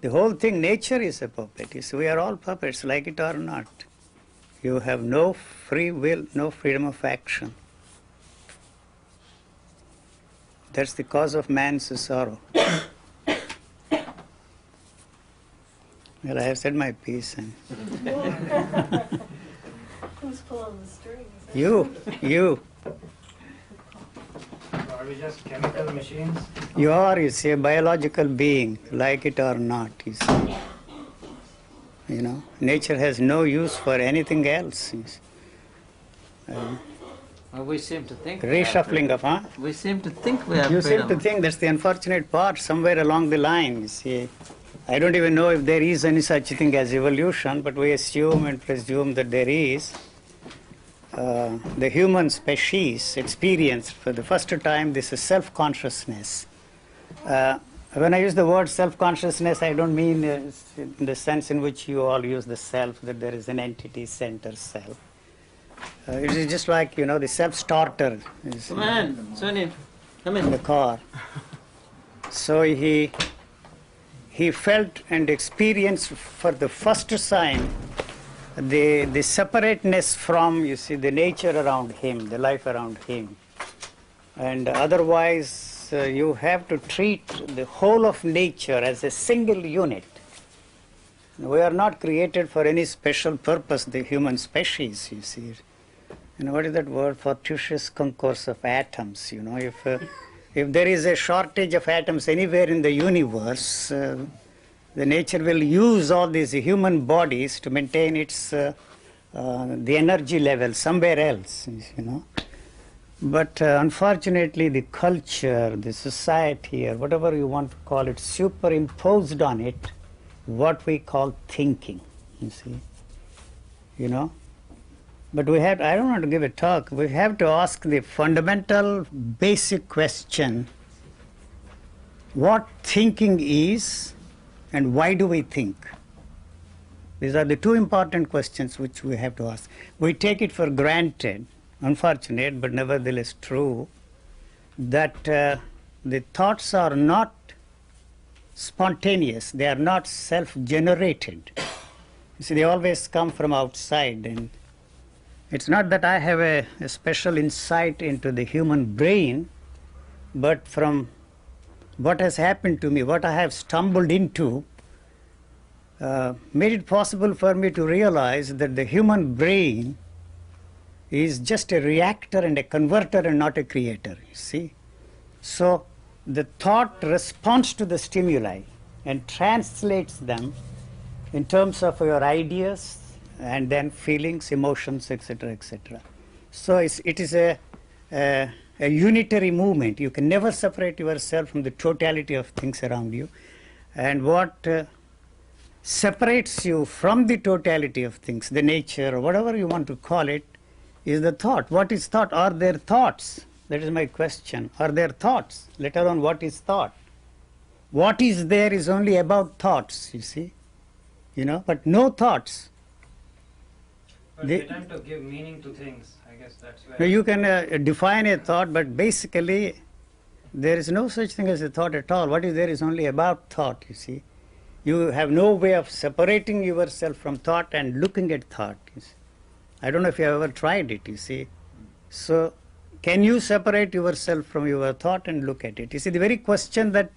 The whole thing, nature is a puppet. You see, we are all puppets, like it or not. You have no free will, no freedom of action. That's the cause of man's sorrow. Well, I have said my piece. And who's pulling the strings? You. Are we just chemical machines? You are, you see, a biological being, like it or not, you see. You know, nature has no use for anything else. Well, we seem to think Reshuffling of, huh? we seem to think we have You freedom. seem to think that's the unfortunate part somewhere along the line, you see. I don't even know if there is any such thing as evolution, but we assume and presume that there is. The human species experienced for the first time this is self-consciousness. When I use the word self-consciousness, I don't mean in the sense in which you all use the self, that there is an entity, center, self. It is just like, you know, the self-starter is Come on, Sonia, come in in. the car. So he felt and experienced for the first time the separateness from, you see, the nature around him, the life around him. And otherwise, you have to treat the whole of nature as a single unit. We are not created for any special purpose, the human species, you see. You know, what is that word? Fortuitous concourse of atoms, you know. If there is a shortage of atoms anywhere in the universe, the nature will use all these human bodies to maintain its the energy level somewhere else, you know. But unfortunately, the culture, the society, or whatever you want to call it, superimposed on it what we call thinking, you see. You know. But we have, I don't want to give a talk, we have to ask the fundamental basic question, what thinking is and why do we think? These are the two important questions which we have to ask. We take it for granted, unfortunate but nevertheless true, that the thoughts are not spontaneous, they are not self-generated. You see, they always come from outside, and it's not that I have a special insight into the human brain, but from what has happened to me, what I have stumbled into, made it possible for me to realize that the human brain is just a reactor and a converter and not a creator, you see. So the thought responds to the stimuli and translates them in terms of your ideas and then feelings, emotions, etc., etc. So it is a unitary movement. You can never separate yourself from the totality of things around you. And what separates you from the totality of things, the nature, or whatever you want to call it, is the thought. What is thought? Are there thoughts? That is my question. Are there thoughts? Let alone what is thought. What is there is only about thoughts, you see. You know, but no thoughts. But we attempt to give meaning to things. I guess that's where... Now you can define a thought, but basically there is no such thing as a thought at all. What is there is only about thought, you see. You have no way of separating yourself from thought and looking at thought, you see. I don't know if you have ever tried it, you see. So can you separate yourself from your thought and look at it? You see, the very question that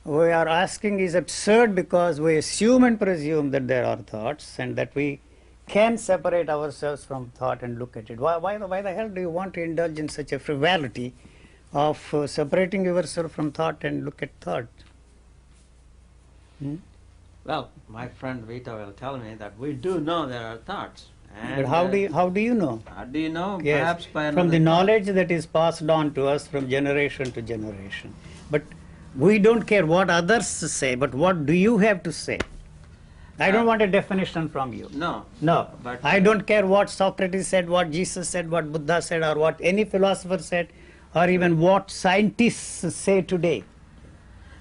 we are asking is absurd because we assume and presume that there are thoughts and that we can separate ourselves from thought and look at it. Why the hell do you want to indulge in such a frivolity of separating yourself from thought and look at thought? Well, my friend Vita will tell me that we do know there are thoughts. And But how do you know? How do you know? Yes, Perhaps by from the another knowledge that is passed on to us from generation to generation. But we don't care what others say, but what do you have to say? I don't want a definition from you. No. No. But I don't care what Socrates said, what Jesus said, what Buddha said, or what any philosopher said, or even what scientists say today.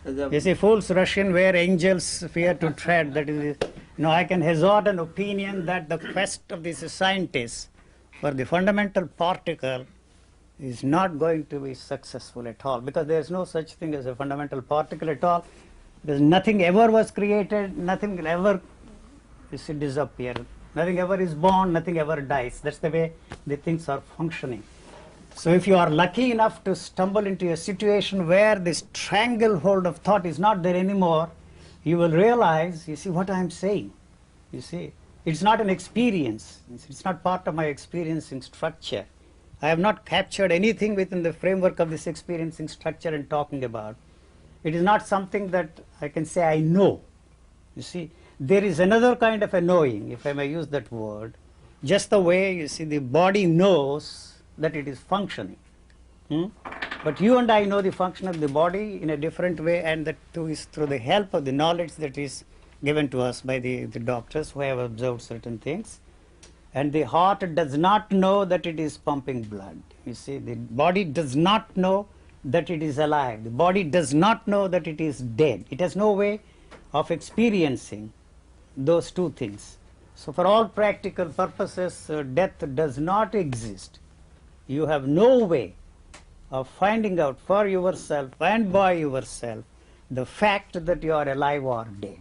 You see, fools rush in where angels fear to tread. That is, I can hazard an opinion that the quest of these scientists for the fundamental particle is not going to be successful at all, because there is no such thing as a fundamental particle at all. Because nothing ever was created, nothing will ever disappear. Nothing ever is born, nothing ever dies. That's the way the things are functioning. So if you are lucky enough to stumble into a situation where this stranglehold of thought is not there anymore, you will realize, you see what I am saying. You see, it's not an experience. It's not part of my experiencing structure. I have not captured anything within the framework of this experiencing structure and talking about. It is not something that I can say I know. You see, there is another kind of a knowing, if I may use that word, just the way, you see, the body knows that it is functioning. But you and I know the function of the body in a different way, and that too is through the help of the knowledge that is given to us by the doctors who have observed certain things. And the heart does not know that it is pumping blood. You see, the body does not know that it is alive. The body does not know that it is dead. It has no way of experiencing those two things. So for all practical purposes, death does not exist. You have no way of finding out for yourself and by yourself the fact that you are alive or dead.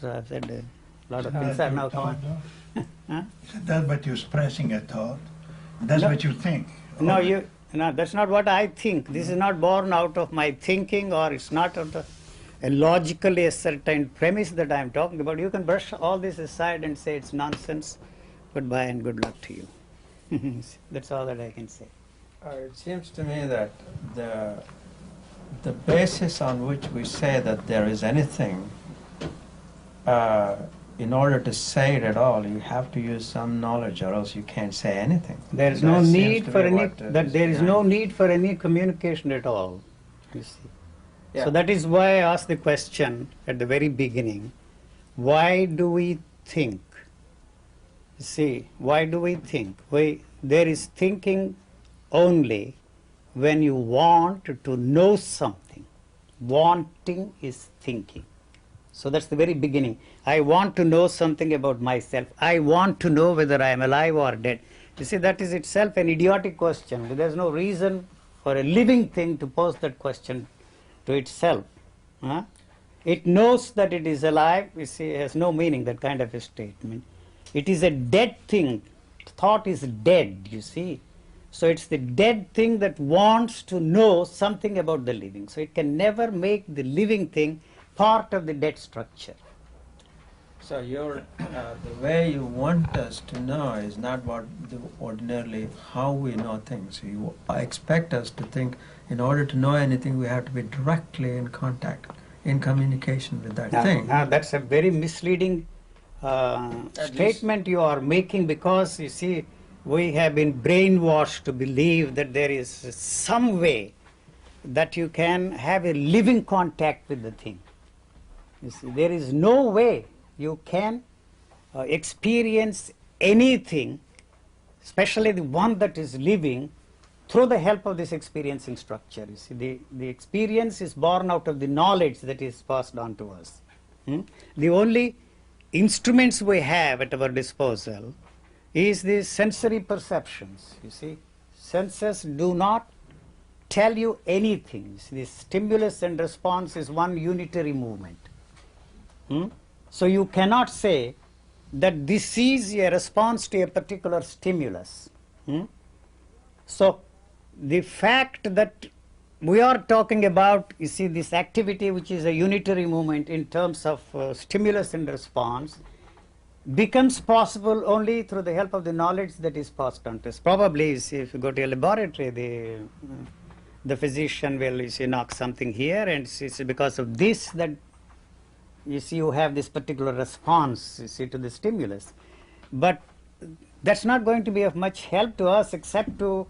So I've said a lot of things are now come. Huh? Is that what you're expressing a thought? That's what you think? No, that's not what I think. This is not born out of my thinking, or it's not out of a logically ascertained premise that I am talking about. You can brush all this aside and say it's nonsense. Goodbye and good luck to you. That's all that I can say. It seems to me that the basis on which we say that there is anything, in order to say it at all, you have to use some knowledge, or else you can't say anything. There is no need for any. There is no need for any communication at all. You see. Yeah. So that is why I asked the question at the very beginning: why do we think? You see, why do we think? There is thinking only when you want to know something. Wanting is thinking. So that's the very beginning. I want to know something about myself. I want to know whether I am alive or dead. You see, that is itself an idiotic question. There's no reason for a living thing to pose that question to itself. It knows that it is alive. You see, it has no meaning, that kind of a statement. It is a dead thing. Thought is dead, you see. So it's the dead thing that wants to know something about the living. So it can never make the living thing part of the dead structure. So the way you want us to know is not what ordinarily how we know things. You expect us to think in order to know anything we have to be directly in contact, in communication with that thing. Now that's a very misleading statement you are making, because you see, we have been brainwashed to believe that there is some way that you can have a living contact with the thing. You see, there is no way you can experience anything, especially the one that is living, through the help of this experiencing structure. You see, the experience is born out of the knowledge that is passed on to us. The only instruments we have at our disposal is the sensory perceptions. You see, senses do not tell you anything. You see, the stimulus and response is one unitary movement. So you cannot say that this is a response to a particular stimulus. So the fact that we are talking about, you see, this activity which is a unitary movement in terms of stimulus and response becomes possible only through the help of the knowledge that is passed on to us. Probably, you see, if you go to a laboratory, the physician will, you see, knock something here, and it's because of this that you see you have this particular response, you see, to the stimulus. But that's not going to be of much help to us except to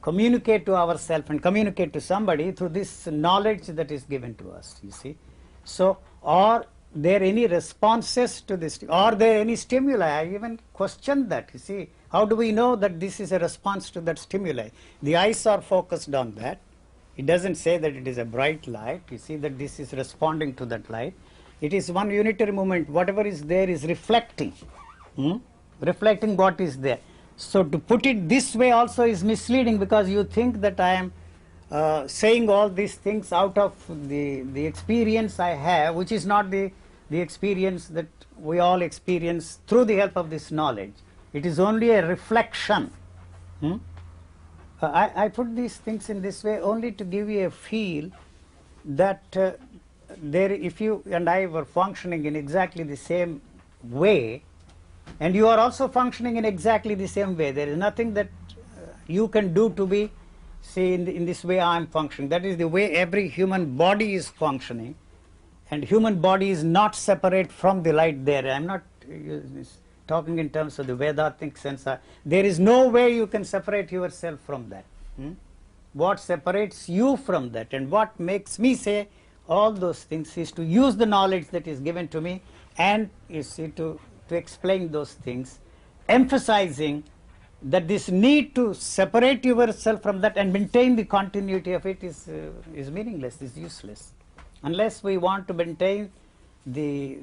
communicate to ourselves and communicate to somebody through this knowledge that is given to us, you see. So, are there any responses to this? Are there any stimuli? I even question that, you see. How do we know that this is a response to that stimuli? The eyes are focused on that. It doesn't say that it is a bright light. You see that this is responding to that light. It is one unitary movement. Whatever is there is reflecting. Reflecting what is there. So to put it this way also is misleading, because you think that I am saying all these things out of the experience I have, which is not the experience that we all experience through the help of this knowledge. It is only a reflection. I put these things in this way only to give you a feel that if you and I were functioning in exactly the same way, and you are also functioning in exactly the same way, there is nothing that you can do to be, say, in this way I am functioning. That is the way every human body is functioning, and human body is not separate from the light there. I am not talking in terms of the Vedantic sense. There is no way you can separate yourself from that. What separates you from that and what makes me say all those things is to use the knowledge that is given to me and, you see, to explain those things, emphasizing that this need to separate yourself from that and maintain the continuity of it is meaningless, is useless. Unless we want to maintain the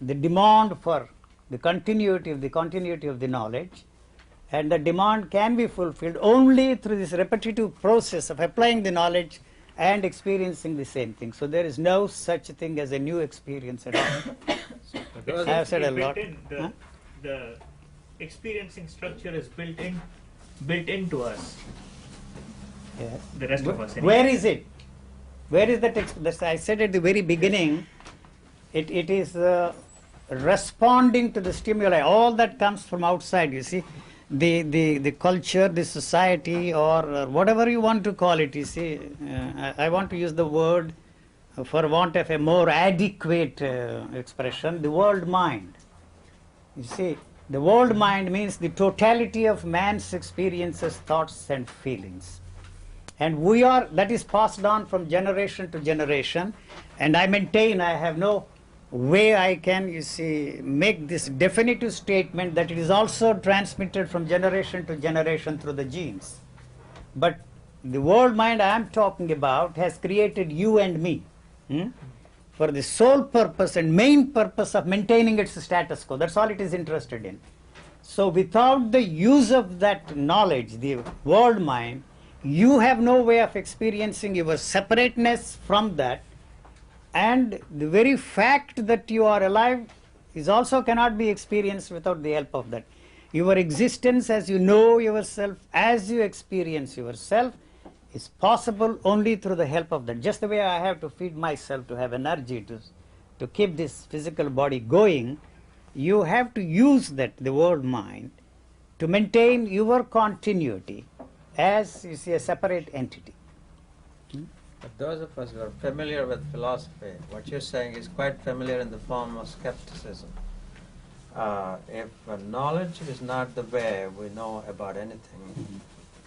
demand for the continuity of the knowledge, and the demand can be fulfilled only through this repetitive process of applying the knowledge and experiencing the same thing. So there is no such thing as a new experience at all. I have said a lot. The experiencing structure is built into us. Yes. The rest of us. Where is it? Where is that? I said at the very beginning, it is responding to the stimuli. All that comes from outside, you see. The culture, the society, or whatever you want to call it, you see. I want to use the word, for want of a more adequate expression, the world mind. You see, the world mind means the totality of man's experiences, thoughts and feelings. And that is passed on from generation to generation, and I maintain I have no way I can, you see, make this definitive statement that it is also transmitted from generation to generation through the genes. But the world mind I am talking about has created you and me for the sole purpose and main purpose of maintaining its status quo. That's all it is interested in. So without the use of that knowledge, the world mind, you have no way of experiencing your separateness from that, and the very fact that you are alive is also cannot be experienced without the help of that. Your existence as you know yourself, as you experience yourself, is possible only through the help of that. Just the way I have to feed myself to have energy to keep this physical body going, you have to use that, the world mind, to maintain your continuity as, you see, a separate entity. But those of us who are familiar with philosophy, what you're saying is quite familiar in the form of skepticism. If knowledge is not the way we know about anything,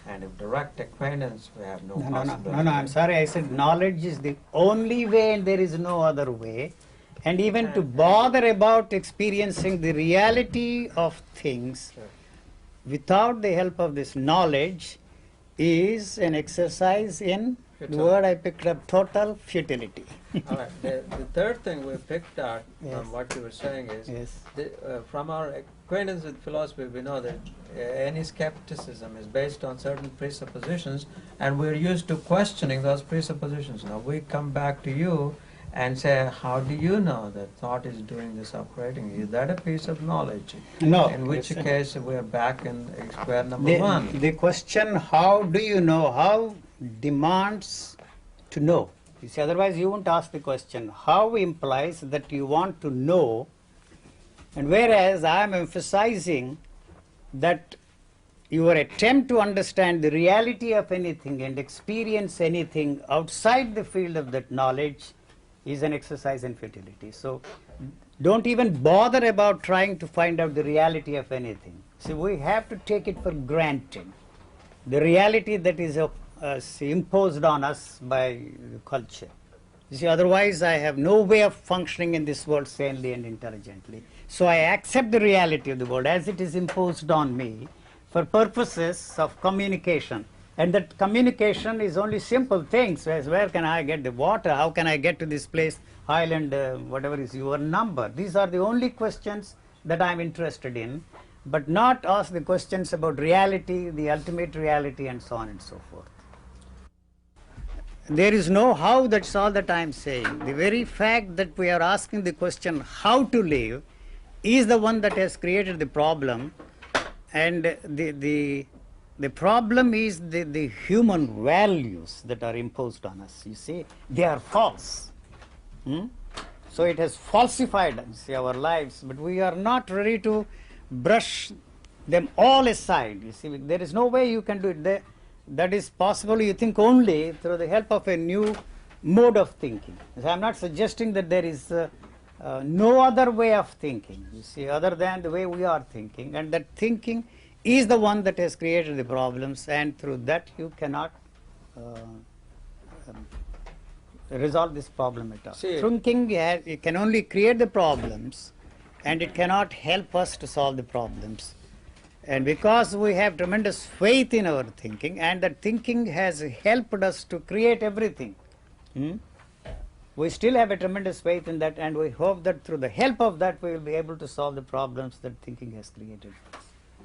and if direct acquaintance we have no possibility. No, I'm sorry, I said knowledge is the only way and there is no other way. And even to bother about experiencing the reality of things without the help of this knowledge is an exercise in the word I picked up, total futility. All right. The third thing we picked out from what you were saying is, from our acquaintance with philosophy, we know that any skepticism is based on certain presuppositions, and we're used to questioning those presuppositions. Now we come back to you and say, how do you know that thought is doing this operating? Is that a piece of knowledge? No. In which case we're back in square number one. The question, how do you know, how demands to know. You see, otherwise you won't ask the question. How implies that you want to know, and whereas I am emphasizing that your attempt to understand the reality of anything and experience anything outside the field of that knowledge is an exercise in futility. So don't even bother about trying to find out the reality of anything. See, we have to take it for granted. The reality that is imposed on us by culture. You see, otherwise I have no way of functioning in this world sanely and intelligently. So I accept the reality of the world as it is imposed on me for purposes of communication. And that communication is only simple things, as where can I get the water, how can I get to this place, island, whatever is your number. These are the only questions that I am interested in, but not ask the questions about reality, the ultimate reality, and so on and so forth. there is no how, that's all that I am saying. The very fact that we are asking the question how to live is the one that has created the problem, and the problem is the human values that are imposed on us. You see, they are false. So it has falsified, you see, our lives, but we are not ready to brush them all aside. You see, there is no way you can do it. That is possible, you think, only through the help of a new mode of thinking. So I'm not suggesting that there is no other way of thinking, you see, other than the way we are thinking, and that thinking is the one that has created the problems, and through that you cannot resolve this problem at all. Thinking it can only create the problems, and it cannot help us to solve the problems. And because we have tremendous faith in our thinking, and that thinking has helped us to create everything, we still have a tremendous faith in that, and we hope that through the help of that we will be able to solve the problems that thinking has created.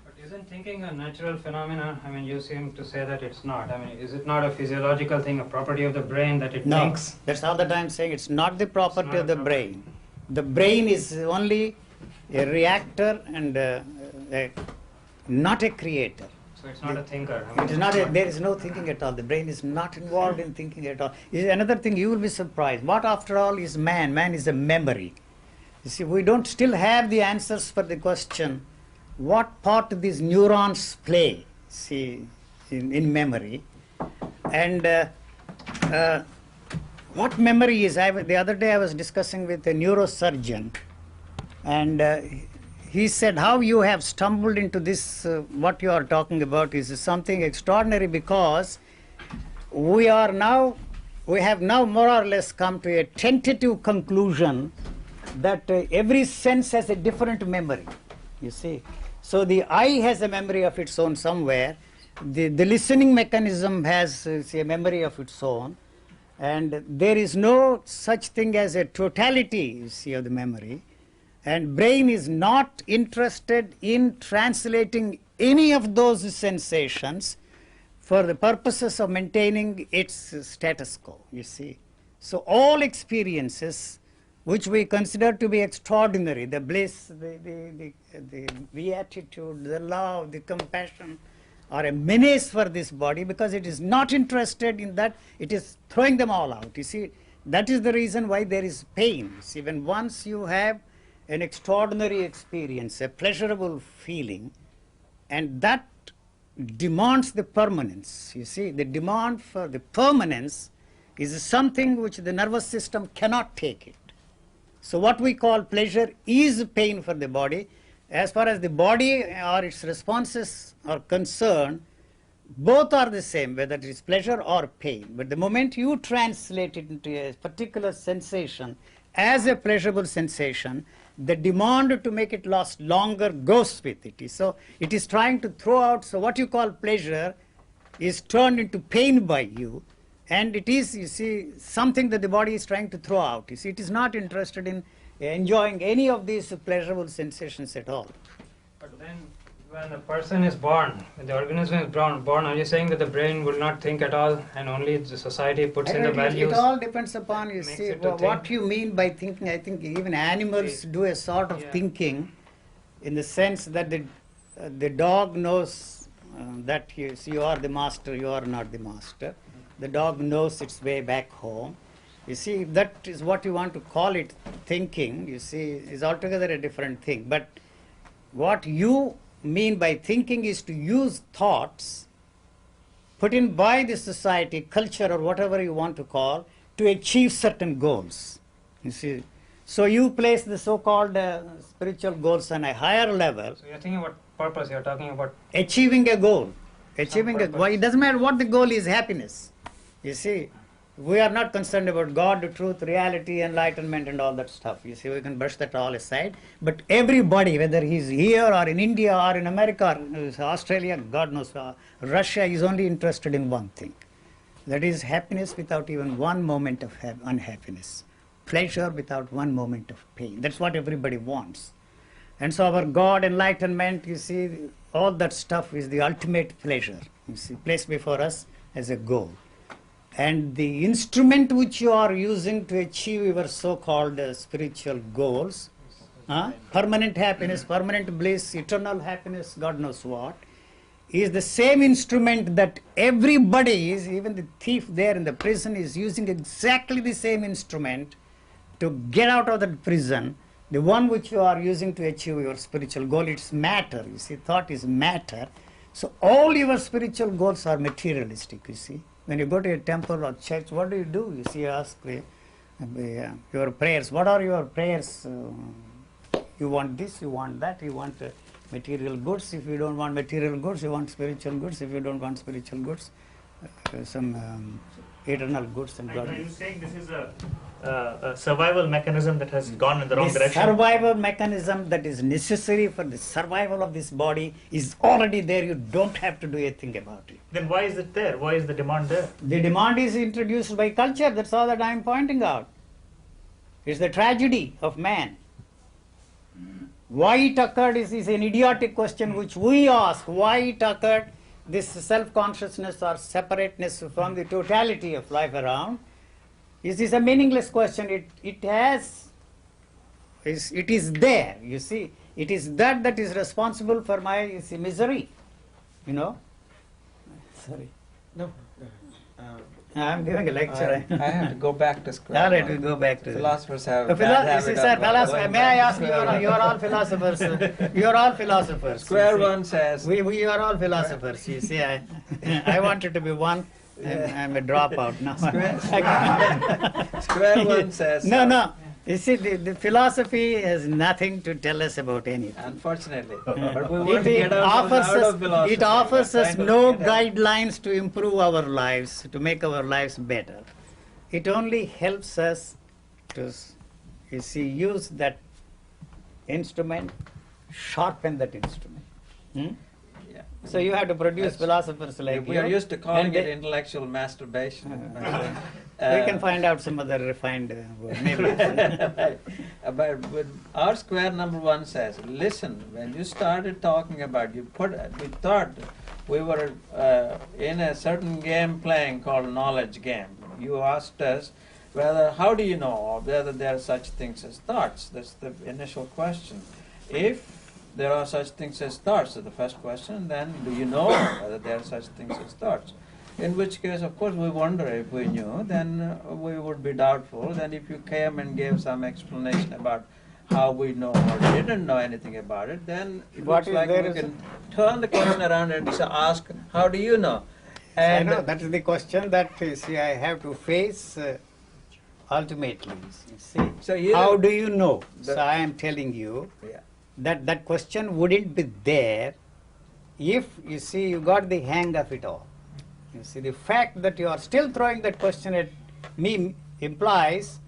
But isn't thinking a natural phenomenon? I mean, you seem to say that it's not. I mean, is it not a physiological thing, a property of the brain that it thinks? No, that's all that I'm saying. It's not the property of the brain. The brain is only a reactor and not a creator. So it's not a thinker. I mean, It is not. There is no thinking at all. The brain is not involved in thinking at all. Another thing, you will be surprised. What, after all, is man? Man is a memory. You see, we don't still have the answers for the question, what part these neurons play, see, in memory, and what memory is. The other day I was discussing with a neurosurgeon, and he said, how you have stumbled into this, what you are talking about is something extraordinary, because we have now more or less come to a tentative conclusion that every sense has a different memory, you see. So the eye has a memory of its own somewhere, the listening mechanism has a memory of its own, and there is no such thing as a totality, you see, of the memory. And brain is not interested in translating any of those sensations for the purposes of maintaining its status quo, you see. So all experiences which we consider to be extraordinary, the bliss, the beatitude, the love, the compassion, are a menace for this body, because it is not interested in that, it is throwing them all out, you see. That is the reason why there is pain. See, when once you have an extraordinary experience, a pleasurable feeling, and that demands the permanence. You see, the demand for the permanence is something which the nervous system cannot take it. So what we call pleasure is pain for the body. As far as the body or its responses are concerned, both are the same, whether it is pleasure or pain. But the moment you translate it into a particular sensation as a pleasurable sensation, the demand to make it last longer goes with it. So it is trying to throw out, so what you call pleasure is turned into pain by you, and it is, you see, something that the body is trying to throw out. You see, it is not interested in enjoying any of these pleasurable sensations at all. But then when the person is born, when the organism is born, are you saying that the brain will not think at all, and only the society puts in the values? It all depends upon, you makes see, it to what think. you mean by thinking. I think even animals do a sort of thinking, in the sense that the dog knows that you are the master, you are not the master. The dog knows its way back home. You see, if that is what you want to call it, thinking, you see, is altogether a different thing. But what you mean by thinking is to use thoughts put in by the society, culture, or whatever you want to call, to achieve certain goals. You see, so you place the so-called spiritual goals on a higher level. So you're thinking about purpose, you're talking about Achieving a goal. Achieving a purpose. goal. It doesn't matter what the goal is, happiness. You see, we are not concerned about God, truth, reality, enlightenment, and all that stuff. You see, we can brush that all aside. But everybody, whether he's here or in India or in America or Australia, God knows, Russia, is only interested in one thing. That is happiness without even one moment of unhappiness. Pleasure without one moment of pain. That's what everybody wants. And so our God, enlightenment, you see, all that stuff is the ultimate pleasure, you see, placed before us as a goal. And the instrument which you are using to achieve your so-called spiritual goals, permanent happiness, permanent bliss, eternal happiness, God knows what, is the same instrument that everybody is, even the thief there in the prison is using exactly the same instrument to get out of that prison. The one which you are using to achieve your spiritual goal, it's matter. You see, thought is matter. So all your spiritual goals are materialistic, you see. When you go to a temple or church, what do? You see, you ask your prayers. What are your prayers? You want this, you want that, you want material goods. If you don't want material goods, you want spiritual goods. If you don't want spiritual goods, some eternal goods and God. Are you saying this is a survival mechanism that has gone in the wrong The direction? survival mechanism that is necessary for the survival of this body is already there. You don't have to do a thing about it. Then why is it there? Why is the demand there? The demand is introduced by culture. That's all that I am pointing out. It's the tragedy of man. Why it occurred is an idiotic question which we ask. Why it occurred, this self-consciousness or separateness from the totality of life around, is a meaningless question. It is there, you see. It is that is responsible for my misery, you know. Sorry. No. I'm giving a lecture. I have to go back to square All right, one. we'll go back to Philosophers have a Philo- bad you see, habit sir, of philosopher, going may I back ask to you, square you are all philosophers. You are all philosophers. you Square see. one says, We are all philosophers. You see, I wanted to be one. I'm a dropout now. square one says, No. You see, the philosophy has nothing to tell us about anything. unfortunately. But we want to get out offers of philosophy. it offers We're us trying to no get out. guidelines to improve our lives, to make our lives better. It only helps us to, you see, use that instrument, sharpen that instrument. Yeah. So you have to produce philosophers like We are you, used to calling and it they- intellectual masturbation. we can find out some other refined word. Maybe. But our square number one says, listen, when you started talking about, we thought we were in a certain game playing called knowledge game. You asked us how do you know whether there are such things as thoughts? That's the initial question. If there are such things as thoughts, so the first question, then do you know whether there are such things as thoughts? In which case, of course, we wonder if we knew, then we would be doubtful. Then if you came and gave some explanation about how we know or didn't know anything about it, then it What looks is like there we is- can turn the question around and ask, how do you know? I And know, that is the question that you see, I have to face ultimately. You see, So you- how do you know? The- So I am telling you Yeah. that question wouldn't be there if, you see, you got the hang of it all. You see, the fact that you are still throwing that question at me implies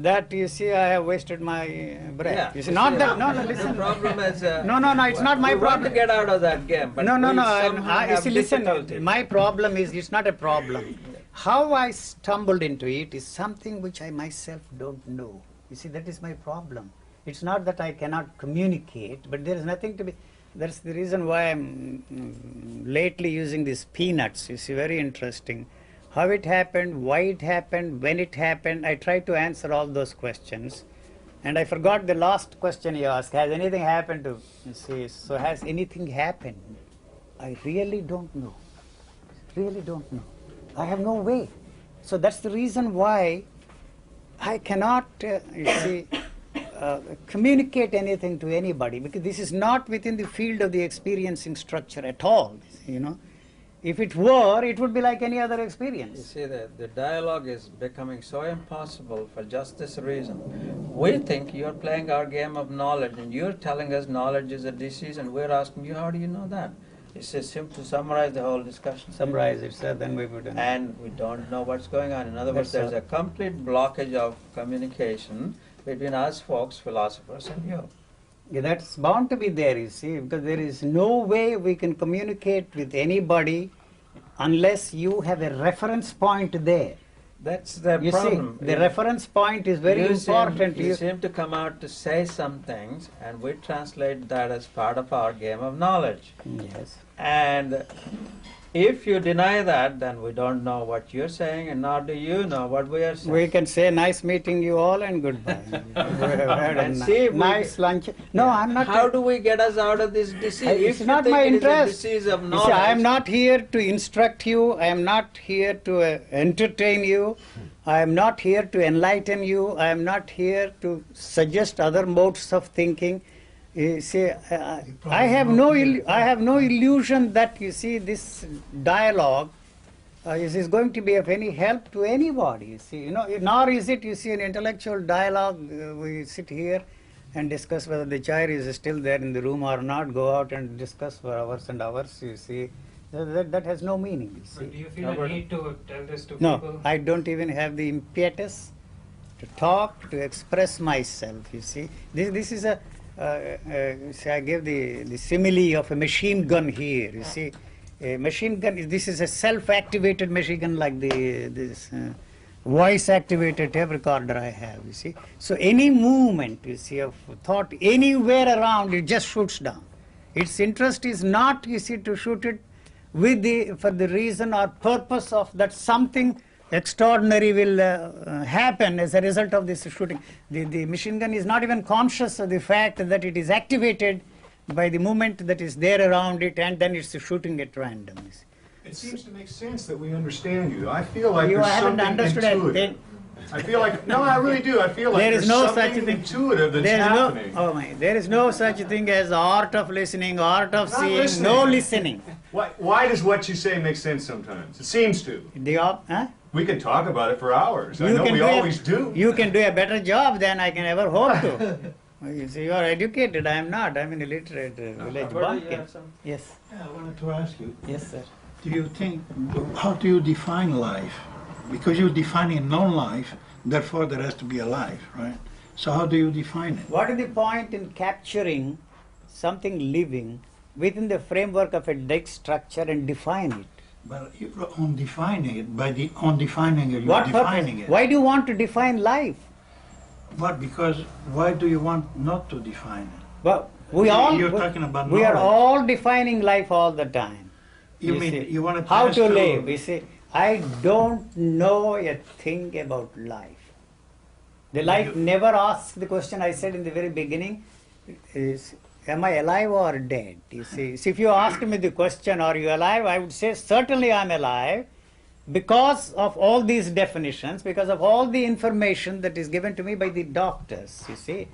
that, you see, I have wasted my breath. Yeah. You see, not that, no, The listen. problem is, No, it's not my we want problem. to get out of that game, but No, we somehow you have see, listen, difficulty. my problem is, it's not a problem. How I stumbled into it is something which I myself don't know. You see, that is my problem. It's not that I cannot communicate, but there is nothing to be. That's the reason why I'm lately using these peanuts. You see, very interesting. How it happened, why it happened, when it happened. I tried to answer all those questions. And I forgot the last question you asked. Has anything happened to, you see, so has anything happened? I really don't know. Really don't know. I have no way. So that's the reason why I cannot, you see, communicate anything to anybody, because this is not within the field of the experiencing structure at all, you know. If it were, it would be like any other You experience. see, the dialogue is becoming so impossible for just this reason. We think you're playing our game of knowledge, and you're telling us knowledge is a disease, and we're asking you, how do you know that? It's just simple to summarize the whole discussion. Summarize it, sir, then we would. And we don't know what's going on. In other words, That's there's a complete blockage of communication between us folks, philosophers, and you. Yeah, that's bound to be there, you see, because there is no way we can communicate with anybody unless you have a reference point there. That's the You problem. see, the reference point is very important. You seem to come out to say some things, and we translate that as part of our game of knowledge. Yes. And If you deny that, then we don't know what you're saying, and nor do you know what we are saying. We can say nice meeting you all and goodbye. We have had a And see if we nice lunch. No, I'm not. How do we get us out of this disease? It's If you not think my it is a interest. disease of You knowledge, see, I am not here to instruct you. I am not here to entertain you. I am not here to enlighten you. I am not here to suggest other modes of thinking. You see, I have no illusion that, you see, this dialogue is going to be of any help to anybody. You see, nor is it, you see, an intellectual dialogue. We sit here and discuss whether the chair is still there in the room or not. Go out and discuss for hours and hours. You see, that has no meaning. You see. But do you feel a need to tell this to No, people? I don't even have the impetus to talk, to express myself. You see, this is a. See, I gave the simile of a machine gun here. You see, a machine gun. This is a self-activated machine gun, like this voice-activated tape recorder I have. You see, so any movement, you see, of thought anywhere around, it just shoots down. Its interest is not, you see, to shoot it for the reason or purpose of that something extraordinary will happen as a result of this shooting. The machine gun is not even conscious of the fact that it is activated by the movement that is there around it, and then it's shooting at random. It seems to make sense that we understand you. I feel like You there's haven't something understood intuitive. anything. I feel like, no, I really do. I feel like There is there's no something such thing. intuitive that's There is happening. there is no such thing as art of listening, art of Not seeing, listening. no listening. Why does what you say make sense sometimes? It seems to. Huh? We can talk about it for hours. I You know can we do a- always do. You can do a better job than I can ever hope to. You see, you are educated, I am not. I am an illiterate village Roberto, you bumpkin. have some? Yes, Yeah, I wanted to ask you, yes, sir. do you think, how do you define life? Because you're defining non-life, therefore there has to be a life, right? So how do you define it? What is the point in capturing something living within the framework of a deck structure and define it? But on defining it, on defining it, you're What defining purpose? it. Why do you want to define life? What? Because why do you want not to define it? Well, You're talking about we are knowledge. all defining life all the time. You mean see. you want to How pass to through- live? You see, I don't know a thing about life. The life never asks the question I said in the very beginning is, am I alive or dead? You see, so if you asked me the question, are you alive? I would say, certainly I'm alive, because of all these definitions, because of all the information that is given to me by the doctors, you see.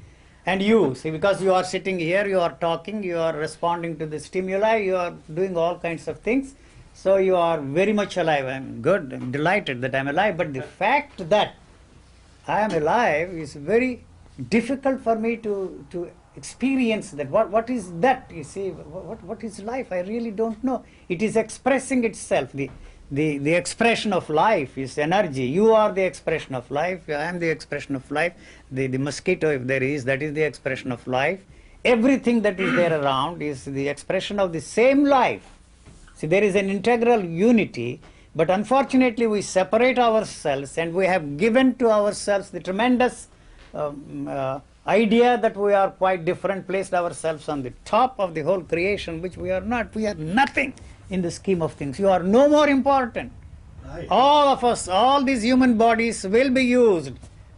And you see, because you are sitting here, you are talking, you are responding to the stimuli, you are doing all kinds of things. So you are very much alive. I'm good, I'm delighted that I'm alive. But the fact that I am alive is very difficult for me to experience that. What is that? You see, what is life? I really don't know. It is expressing itself. The expression of life is energy. You are the expression of life. I am the expression of life. The mosquito, if there is, that is the expression of life. Everything that is there around is the expression of the same life. See, there is an integral unity, but unfortunately we separate ourselves, and we have given to ourselves the tremendous idea that we are quite different, placed ourselves on the top of the whole creation, which we are not. We are nothing in the scheme of things. You are no more important. All of us, all these human bodies will be used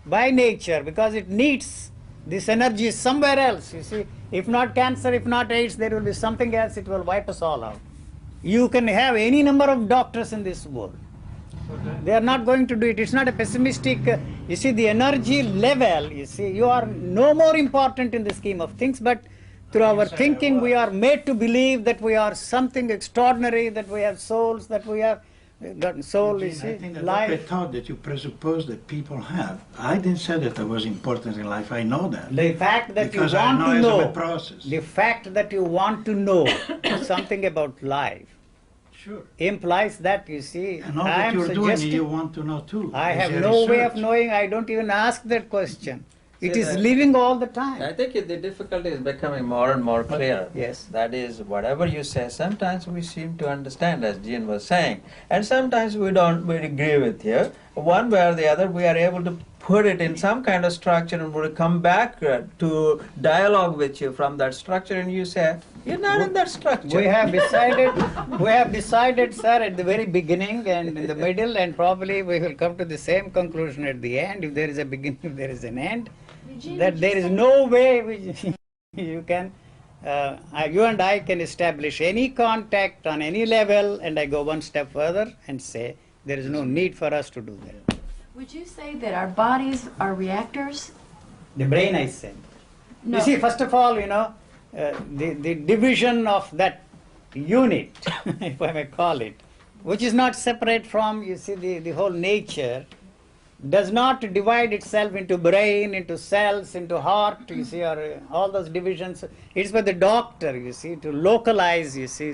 by nature because it needs this energy somewhere else. You see, if not cancer, if not AIDS, there will be something else. It will wipe us all out. You can have any number of doctors in this world. They are not going to do it. It's not a pessimistic, you see, the energy level, you see, you are no more important in the scheme of things, but through our thinking we are made to believe that we are something extraordinary, that we have souls, that we have got soul, you Eugene, see, I think that's a life. thought that you presuppose that people have. I didn't say that I was important in life. I know that. The fact that Because you I want know to it's know, a process. the fact that you want to know something about life Sure. implies that, you see, And all I that am you're doing, suggesting, you want to know too. I It's have a no way of research. knowing, I don't even ask that question. It See is that- living all the time. I think the difficulty is becoming more and more clear. Yes. That is, whatever you say, sometimes we seem to understand, as Jean was saying, and sometimes we don't. We agree with you. One way or the other, we are able to put it in some kind of structure, and we'll come back to dialogue with you from that structure, and you say, You're not in that structure. We have decided, sir, at the very beginning and in the middle, and probably we will come to the same conclusion at the end. If there is a beginning, if there is an end, that there is no way you can, you and I can establish any contact on any level, and I go one step further and say there is no need for us to do that. Would you say that our bodies are reactors? The brain, I said. No. You see, first of all, the division of that unit, if I may call it, which is not separate from, you see, the whole nature, does not divide itself into brain, into cells, into heart, you see, or all those divisions. It's for the doctor, you see, to localize, you see,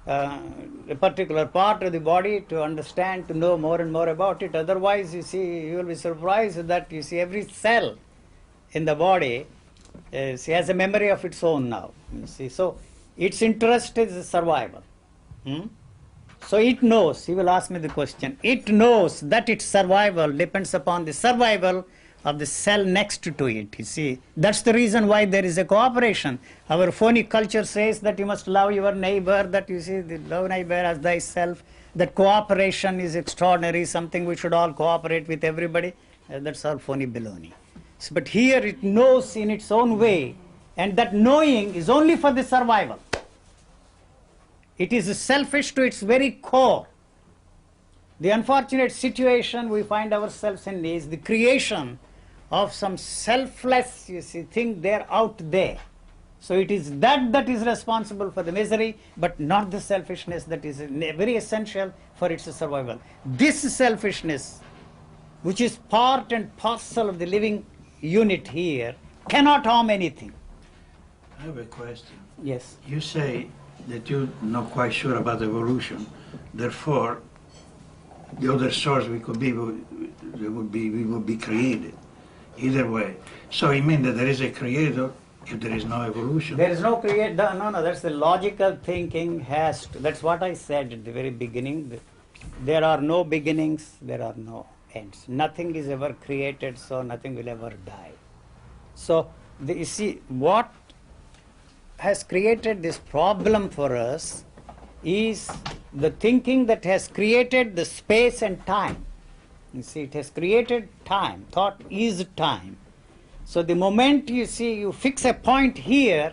a particular part of the body, to understand, to know more and more about it. Otherwise, you see, you will be surprised that, you see, every cell in the body she has a memory of its own now. You see, so its interest is survival. So it knows. He will ask me the question. It knows that its survival depends upon the survival of the cell next to it. You see, that's the reason why there is a cooperation. Our phony culture says that you must love your neighbor. That you see, the love neighbor as thyself. That cooperation is extraordinary. Something we should all cooperate with everybody. That's all phony baloney. But here it knows in its own way, and that knowing is only for the survival. It is selfish to its very core. The unfortunate situation we find ourselves in is the creation of some selfless, you see, thing there out there. So it is that is responsible for the misery, but not the selfishness that is very essential for its survival. This selfishness, which is part and parcel of the living unit here, cannot harm anything. I have a question. Yes. You say that you're not quite sure about evolution, therefore the other source we would be created. Either way. So it means that there is a creator if there is no evolution. There is no creator. No, that's the logical thinking has to, that's what I said at the very beginning. There are no beginnings, there are no ends. Nothing is ever created, so nothing will ever die. So, you see, what has created this problem for us is the thinking that has created the space and time. You see, it has created time. Thought is time. So the moment you see, you fix a point here,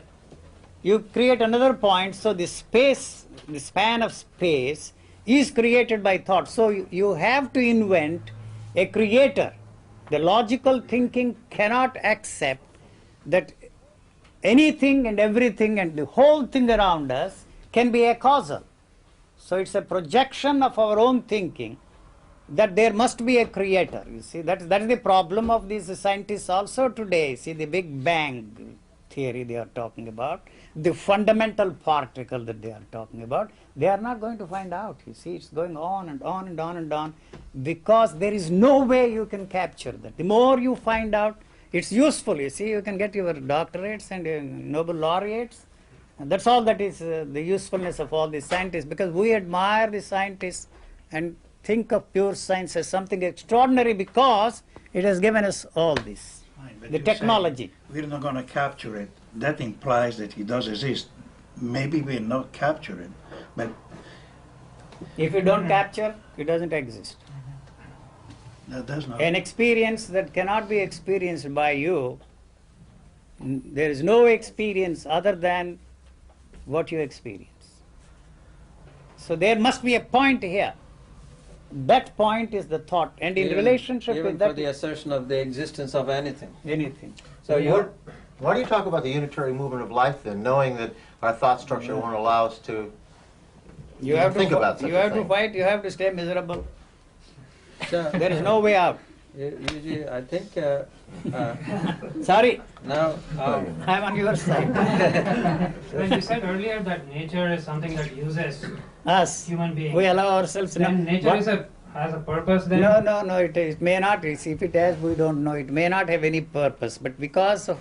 you create another point, so the space, the span of space is created by thought. So you have to invent a creator. The logical thinking cannot accept that anything and everything and the whole thing around us can be a causal. So it's a projection of our own thinking that there must be a creator. You see, that is the problem of these scientists also today. See, the Big Bang theory they are talking about, the fundamental particle that they are talking about, they are not going to find out. You see, it's going on and on and on and on, because there is no way you can capture that. The more you find out, it's useful. You see, you can get your doctorates and Nobel laureates. And that's all that is the usefulness of all these scientists, because we admire the scientists and think of pure science as something extraordinary because it has given us all this. Fine, but The you technology. say we're not going to capture it. That implies that it does exist. Maybe we're not capturing, but If you don't capture, it doesn't exist. that does not. An experience that cannot be experienced by you, there is no experience other than what you experience. So there must be a point here. That point is the thought, and in relationship even with that, for the assertion of the existence of anything. anything. So you're Why do you talk about the unitary movement of life then, knowing that our thought structure won't allow us to You have think to about such you a have to thing? fight. You have to stay miserable. so, There is no way out. I think Sorry, now I'm on your side. When you said earlier that nature is something that uses Us, human beings, we allow ourselves. then nature What? has a purpose then? No, it may not. If it has, we don't know. It may not have any purpose, but because of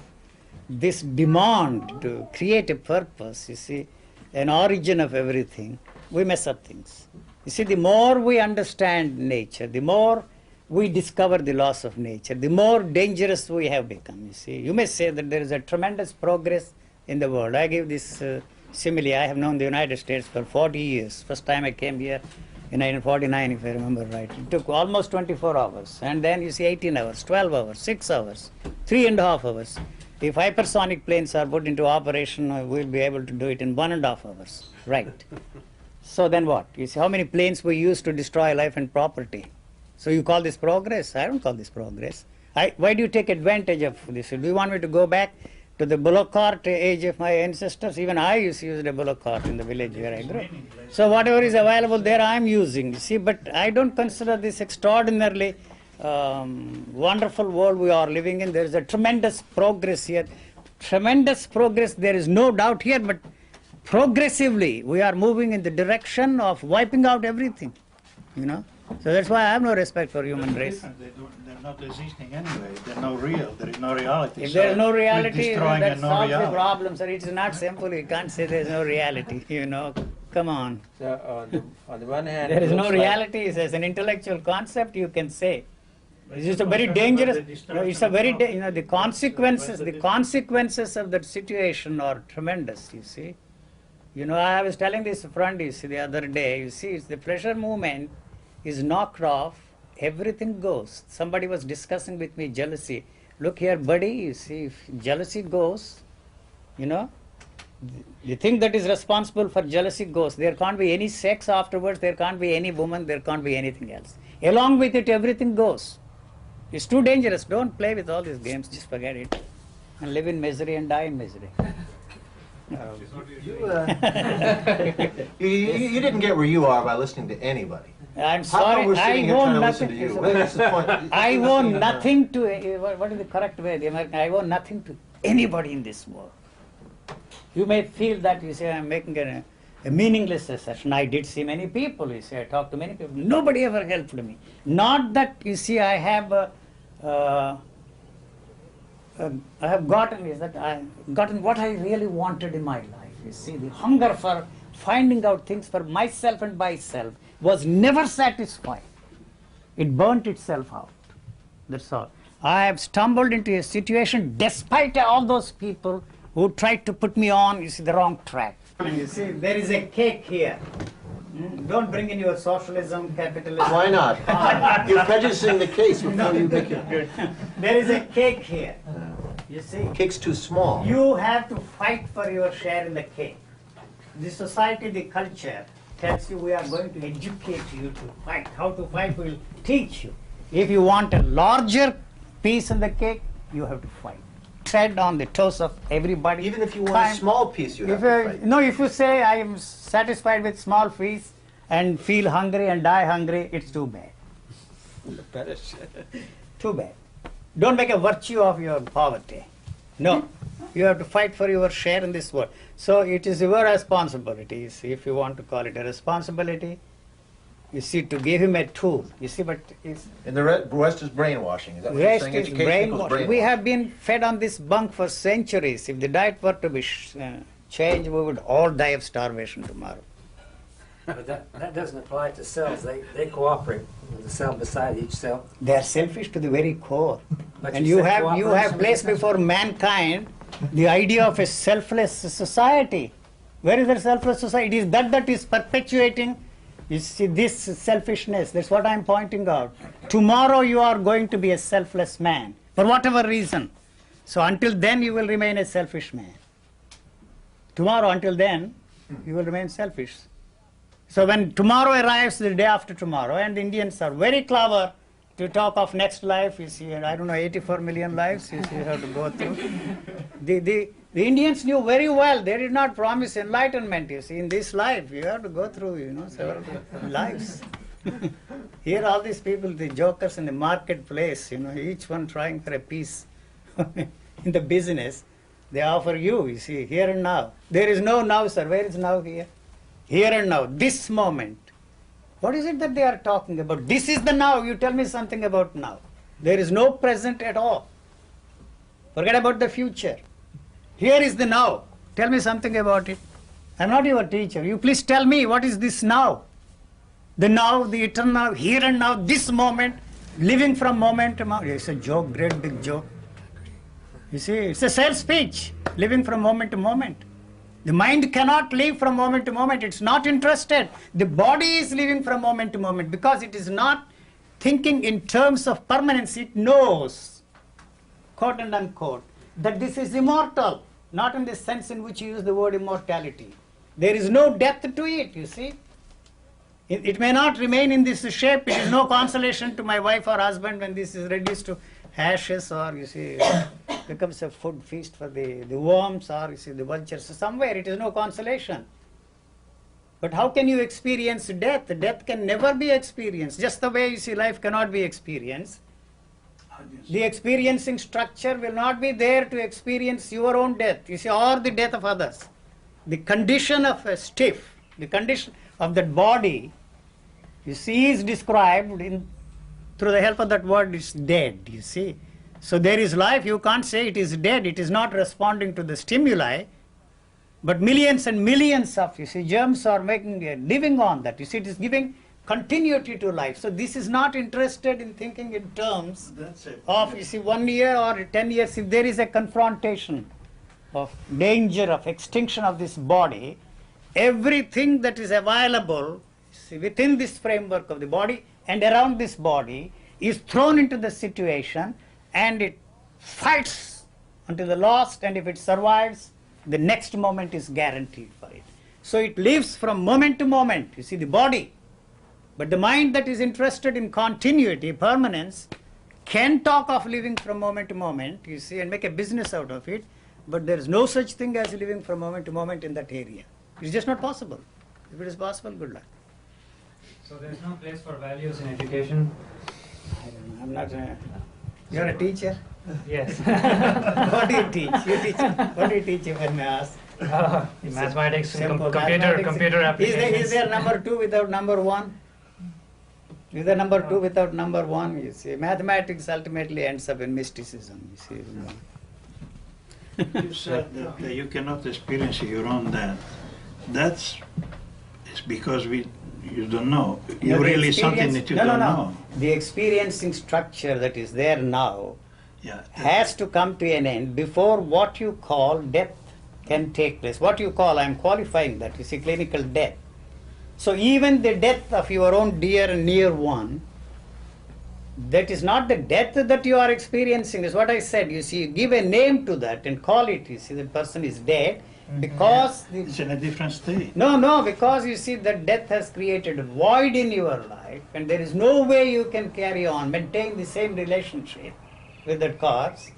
this demand to create a purpose, you see, an origin of everything, we mess up things. You see, the more we understand nature, the more we discover the loss of nature, the more dangerous we have become. You see, you may say that there is a tremendous progress in the world. I give this Similarly, I have known the United States for 40 years. First time I came here in 1949, if I remember right. It took almost 24 hours. And then you see 18 hours, 12 hours, 6 hours, 3.5 hours. If hypersonic planes are put into operation, we'll be able to do it in 1.5 hours. Right. So then what? You see how many planes we use to destroy life and property. So you call this progress? I don't call this progress. Why do you take advantage of this? Do you want me to go back to the bullock cart age of my ancestors? Even I used to use a bullock cart in the village where I grew. So whatever is available there, I'm using. You see, but I don't consider this extraordinarily wonderful world we are living in. There is a tremendous progress here. Tremendous progress, there is no doubt here, but progressively we are moving in the direction of wiping out everything, you know. So that's why I have no respect for human race. They're not existing anyway. They're not real. There is no reality. If there is no reality, destroying that a no solves the reality. problem, sir. It is not simple. You can't say there is no reality, you know. Come on. So on the one hand, There it is no looks like- reality. As an intellectual concept, you can say. It's just a very dangerous. No, it's a very, you know, the consequences of that situation are tremendous. You see. You know, I was telling this friend, you see, the other day. You see, it's the pressure movement is knocked off. Everything goes. Somebody was discussing with me jealousy. Look here, buddy. You see, if jealousy goes, you know, the thing that is responsible for jealousy goes. There can't be any sex afterwards. There can't be any woman. There can't be anything else. Along with it, everything goes. It's too dangerous. Don't play with all these games. Just forget it. And live in misery and die in misery. You didn't get where you are by listening to anybody. I'm How come sorry. we're sitting I here owe trying to listen nothing. to you? Well, that's the point. I owe nothing to. What is the correct way? The American. I owe nothing to anybody in this world. You may feel that you say I'm making a meaningless session. I did see many people. You say I talked to many people. Nobody ever helped me. Not that you see I have. I have gotten is that I gotten what I really wanted in my life. You see, the hunger for finding out things for myself and myself was never satisfied. It burnt itself out. That's all. I have stumbled into a situation despite all those people who tried to put me on, you see, the wrong track. You see, there is a cake here. Don't bring in your socialism, capitalism. Why not? You're prejudicing the case before you make it. There is a cake here. You see, Cake's too small. you have to fight for your share in the cake. The society, the culture tells you we are going to educate you to fight. How to fight, we'll teach you. If you want a larger piece in the cake, you have to fight. Tread on the toes of everybody. Even if you want a small piece, you have to fight. No, if you say I am satisfied with small piece and feel hungry and die hungry, it's too bad. Too bad. Don't make a virtue of your poverty. No. You have to fight for your share in this world. So it is your responsibility, you see, if you want to call it a responsibility, you see, to give him a tool. You see, but it's... And the rest is brainwashing. Is that what you're Rest saying? is Education equals brainwashing. We have been fed on this bunk for centuries. If the diet were to be changed, we would all die of starvation tomorrow. But that doesn't apply to cells. They cooperate with the cell beside each cell. They are selfish to the very core. But And you you said have cooperation placed is before mankind the idea of a selfless society. Where is the selfless society? It is that is perpetuating, you see, this selfishness. That's what I'm pointing out. Tomorrow you are going to be a selfless man, for whatever reason. So until then you will remain a selfish man. Tomorrow, until then, you will remain selfish. So when tomorrow arrives, the day after tomorrow, and the Indians are very clever to talk of next life, you see, I don't know, 84 million lives, you see, you have to go through. The Indians knew very well, they did not promise enlightenment, you see, in this life, you have to go through, you know, several lives. Here all these people, the jokers in the marketplace, you know, each one trying for a piece in the business, they offer you see, here and now. There is no now, sir. Where is now here? Here and now, this moment. What is it that they are talking about? This is the now. You tell me something about now. There is no present at all. Forget about the future. Here is the now. Tell me something about it. I'm not your teacher. You please tell me what is this now. The now, the eternal, here and now, this moment, living from moment to moment. It's a joke, great big joke. You see, it's a sales speech, living from moment to moment. The mind cannot live from moment to moment. It's not interested. The body is living from moment to moment because it is not thinking in terms of permanence. It knows, quote and unquote, that this is immortal, not in the sense in which you use the word immortality. There is no depth to it, you see. It may not remain in this shape. It is no consolation to my wife or husband when this is reduced to ashes, or you see, becomes a food feast for the worms, or you see, the vultures. So somewhere it is no consolation. But how can you experience death? Death can never be experienced. Just the way you see life cannot be experienced. The experiencing structure will not be there to experience your own death, you see, or the death of others. The condition of a stiff, the condition of that body, you see, is described through the help of that word, is dead, you see. So there is life, you can't say it is dead, it is not responding to the stimuli, but millions and millions of, you see, germs are making a living on that, you see, it is giving continuity to life. So this is not interested in thinking in terms of, you see, 1 year or 10 years. If there is a confrontation of danger of extinction of this body, everything that is available, see, within this framework of the body and around this body is thrown into the situation, and it fights until the last, and if it survives, the next moment is guaranteed for it. So it lives from moment to moment, you see, the body. But the mind that is interested in continuity, permanence, can talk of living from moment to moment, you see, and make a business out of it, but there is no such thing as living from moment to moment in that area. It's just not possible. If it is possible, good luck. So there is no place for values in education? I don't know. I'm not you're a teacher? Yes. What do you teach? What do you teach, if I may ask? Mathematics, Simple computer applications. Is there number 2 without number 1? Is there number 2 without number 1? You see, mathematics ultimately ends up in mysticism. You see. You said that you cannot experience your own death. That's because you don't know. You really something that you don't know. The experiencing structure that is there now has to come to an end before what you call death can take place. What you call, I am qualifying that, you see, clinical death. So even the death of your own dear and near one, that is not the death that you are experiencing, is what I said. You see, you give a name to that and call it, you see, the person is dead, because it's in a different state. No, because you see that death has created a void in your life, and there is no way you can carry on, maintain the same relationship with that cause.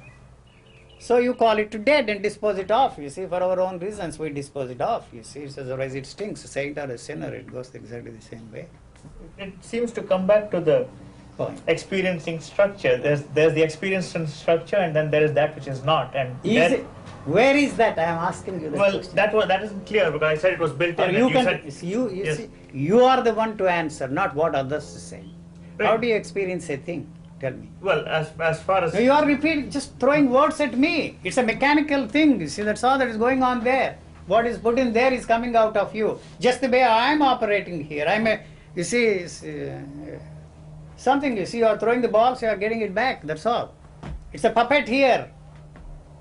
So you call it to dead and dispose it off. You see, for our own reasons we dispose it off. You see, otherwise it stinks. A saint or a sinner, it goes exactly the same way. It seems to come back to the experiencing structure. There's the experiencing structure, and then there is that which is not. And where is that? I am asking you that question. That isn't clear, because I said it was built in. You are the one to answer, not what others say. Right. How do you experience a thing? Tell me. Well, as far as you are repeating, just throwing words at me. It's a mechanical thing. You see, that's all that is going on there. What is put in there is coming out of you. Just the way I am operating here. You see, something. You see, you are throwing the ball, so you are getting it back. That's all. It's a puppet here.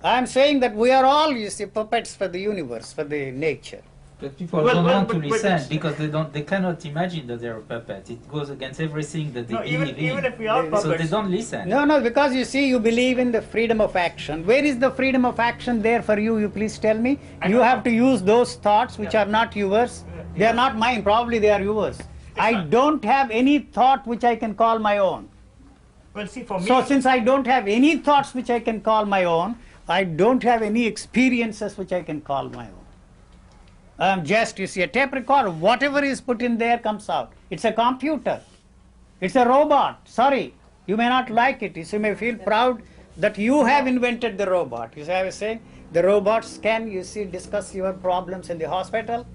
I am saying that we are all, you see, puppets for the universe, for the nature. But people don't want to listen because they cannot imagine that they are puppets. It goes against everything that they believe in. Even if we are puppets, so they don't listen. No, because you see, you believe in the freedom of action. Where is the freedom of action there for you? You please tell me. You have to use those thoughts which are not yours. They are not mine. Probably they are yours. I don't have any thought which I can call my own. Well, see, for me. So since I don't have any thoughts which I can call my own, I don't have any experiences which I can call my own. Just, you see, a tape recorder, whatever is put in there comes out. It's a computer. It's a robot. Sorry, you may not like it. You may feel proud that you have invented the robot. You see, I was saying, the robots can, you see, discuss your problems in the hospital.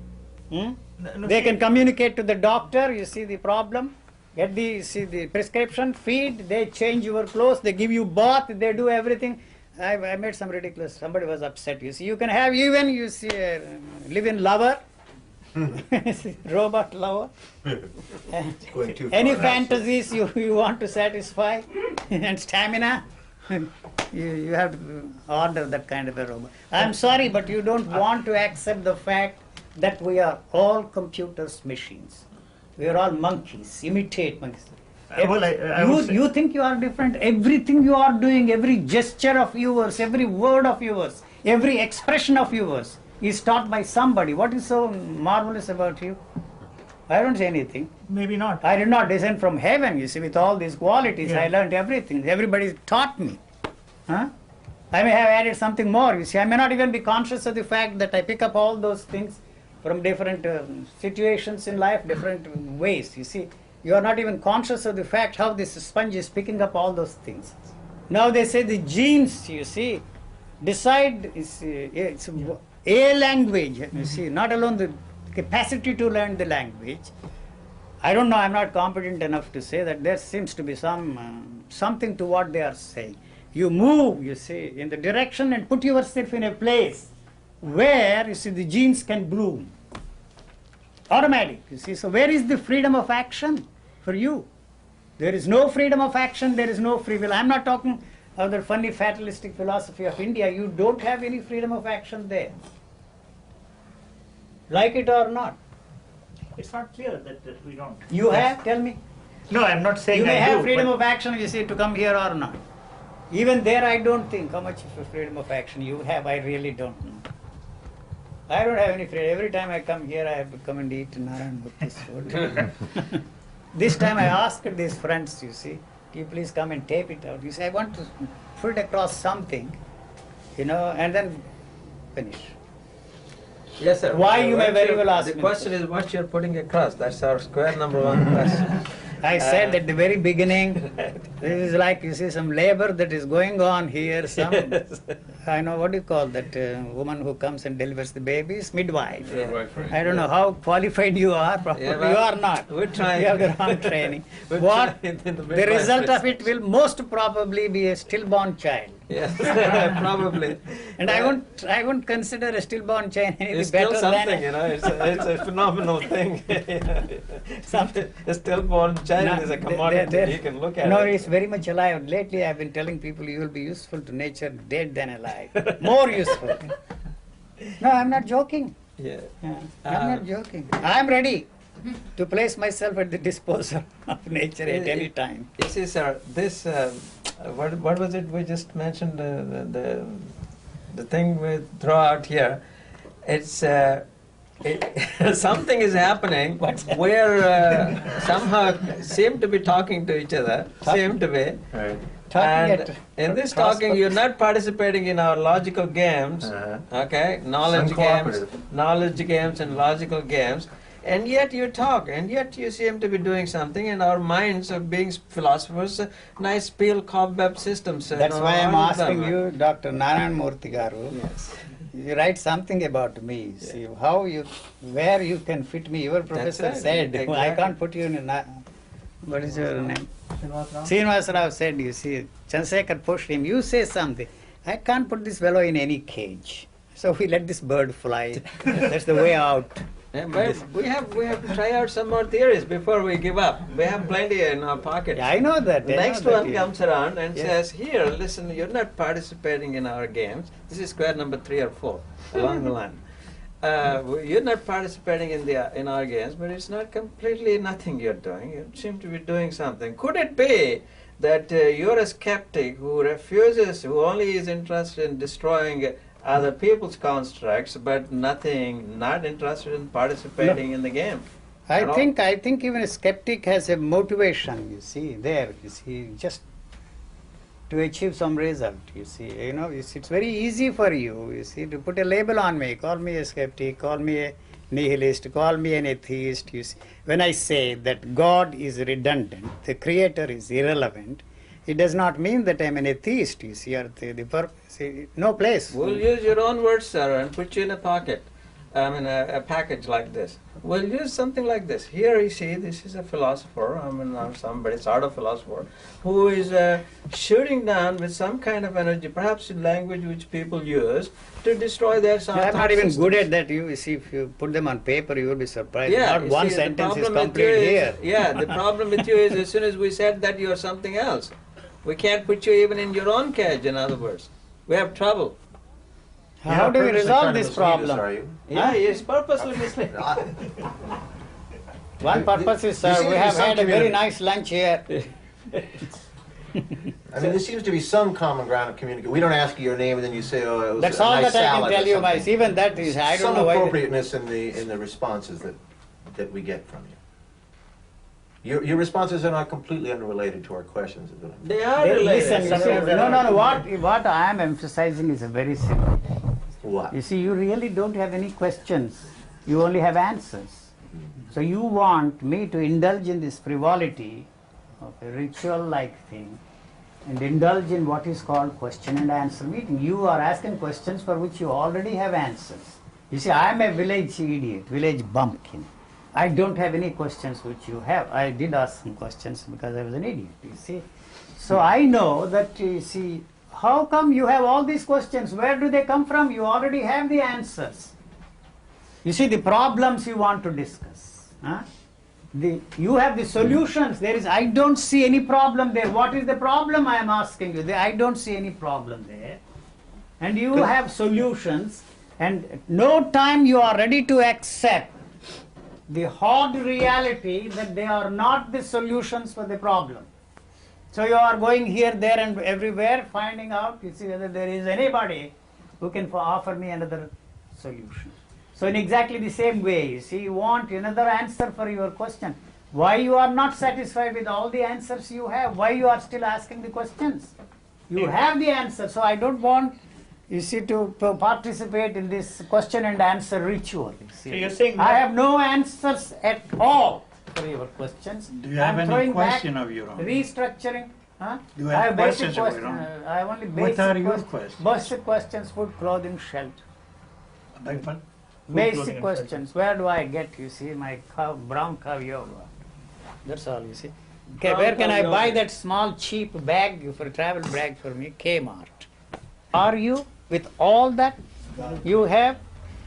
They can communicate to the doctor, you see the problem, get the prescription, feed, they change your clothes, they give you bath, they do everything. I made some ridiculous, somebody was upset. You see, you can have even, you see, a live-in lover, robot lover. Any fantasies you want to satisfy and stamina. You have to order that kind of a robot. I'm sorry, but you don't want to accept the fact that we are all computers, machines. We are all monkeys, imitate monkeys. You think you are different. Everything you are doing, every gesture of yours, every word of yours, every expression of yours is taught by somebody. What is so marvelous about you? I don't say anything. Maybe not. I did not descend from heaven, you see, with all these qualities. Yeah. I learned everything. Everybody taught me. Huh? I may have added something more, you see. I may not even be conscious of the fact that I pick up all those things from different situations in life, different ways, you see. You are not even conscious of the fact how this sponge is picking up all those things. Now they say the genes, you see, decide, it's a language, you see, not alone the capacity to learn the language. I don't know, I'm not competent enough to say that there seems to be something to what they are saying. You move, you see, in the direction and put yourself in a place where, you see, the genes can bloom. Automatic, you see. So where is the freedom of action for you? There is no freedom of action, there is no free will. I'm not talking of the funny fatalistic philosophy of India. You don't have any freedom of action there. Like it or not. It's not clear that we don't. You have? Tell me. No, I'm not saying you may I have do, freedom but- of action, you see, to come here or not. Even there, I don't think how much of a freedom of action you have. I really don't know. I don't have any freedom. Every time I come here, I have to come and eat Narayan Murthy's food. This time I asked these friends, you see, can you please come and tape it out? You say, I want to put across something, you know, and then finish. Yes, sir. Why you may very well ask The me. question is what you're putting across. That's our square number one question. I said at the very beginning, this is like, you see, some labor that is going on here. Some, I know, what do you call that woman who comes and delivers the babies? Midwife. Yeah. I don't know how qualified you are, probably Yeah, well, you are not. we're trying. You have the wrong training. We're What? trying in the The midwife result of business. it will most probably be a stillborn child. Yes, probably. And I won't consider a stillborn child anything It's better still something, than you know. It's a phenomenal thing. A stillborn child No, is a commodity. You can look at no, it. it's very much alive. Lately, I've been telling people you will be useful to nature dead than alive. More useful. No, I'm not joking. Yeah. I'm not joking. I'm ready to place myself at the disposal of nature at any time. You see, sir, this what was it we just mentioned? The thing we throw out here. It's something is happening where somehow seem to be talking to each other. Seem to be. Right. And in this talking, you're not participating in our logical games, okay? Knowledge games and logical games. And yet you talk, and yet you seem to be doing something, and our minds of being philosophers, nice peel cobweb systems. That's why I'm all of asking them. you, Dr. Narayan Murthy Garu. Yes. You write something about me. See how you, where you can fit me. Your professor right, said, I exactly. can't put you in a. What is your name? Srinivas Rao said, you see, Chandrasekhar pushed him. You say something. I can't put this fellow in any cage. So we let this bird fly. That's the way out. Yeah, but we have to try out some more theories before we give up. We have plenty in our pockets. Yeah, I know that. The next one comes around and Yes. says, here, listen, you're not participating in our games. This is square number 3 or 4 along the line. You're not participating in our games, but it's not completely nothing you're doing. You seem to be doing something. Could it be that you're a skeptic who refuses, who only is interested in destroying other people's constructs, but not interested in participating in the game? I think even a skeptic has a motivation, you see, there, you see, just to achieve some result, you see. You know, it's very easy for you see, to put a label on me, call me a skeptic, call me a nihilist, call me an atheist, you see. When I say that God is redundant, the creator is irrelevant, it does not mean that I'm an atheist, you see, or no place. We'll use your own words, sir, and put you in a pocket. I mean, a package like this. We'll use something like this. Here you see, this is a philosopher, or somebody, sort of philosopher, who is shooting down with some kind of energy, perhaps in language which people use, to destroy their thought I'm not even systems. good at that. You see, if you put them on paper, you will be surprised. Yeah, Not you one see, the sentence is problem with complete you is- here. Yeah, the problem with you is as soon as we said that, you're something else. We can't put you even in your own cage, in other words. We have trouble. How do we resolve this problem? Are you? Yeah, he's purposely misleading. One purpose is, You sir, seem we to be have some had a very community. nice lunch here. I mean, there seems to be some common ground of communication. We don't ask you your name and then you say, "Oh, it was That's a all nice that I can salad," tell or you, something. Mice. Even that is, I don't Some know why. appropriateness in the responses that we get from you. Your responses are not completely unrelated to our questions. They are related. Listen, no. What I am emphasizing is a very simple. What? You see, you really don't have any questions. You only have answers. So you want me to indulge in this frivolity of a ritual-like thing and indulge in what is called question and answer meeting. You are asking questions for which you already have answers. You see, I am a village idiot, village bumpkin. I don't have any questions which you have. I did ask some questions because I was an idiot, you see. So I know that, you see, how come you have all these questions? Where do they come from? You already have the answers. You see, the problems you want to discuss. Huh? You have the solutions. I don't see any problem there. What is the problem, I am asking you? I don't see any problem there. And you have solutions, and no time you are ready to accept the hard reality that they are not the solutions for the problem. So you are going here, there, and everywhere, finding out, you see, whether there is anybody who can offer me another solution. So in exactly the same way, you see, you want another answer for your question. Why you are not satisfied with all the answers you have? Why you are still asking the questions? You have the answer, so I don't want, you see, to participate in this question and answer ritual. You see. So you're saying I have no answers at all for your questions. Do you have I'm any throwing question back, of your own? Restructuring. Huh? Do you I have basic questions of your question, own? I have only What basic are your questions. questions? Basic questions: food, clothing, shelter. Beg pardon? Basic questions. Where do I get, you see, my cow, brown cow yoga? That's all, you see. Okay, Brown where can cow I buy yoga. that small cheap bag for travel bag for me? Kmart. Are you, with all that you have,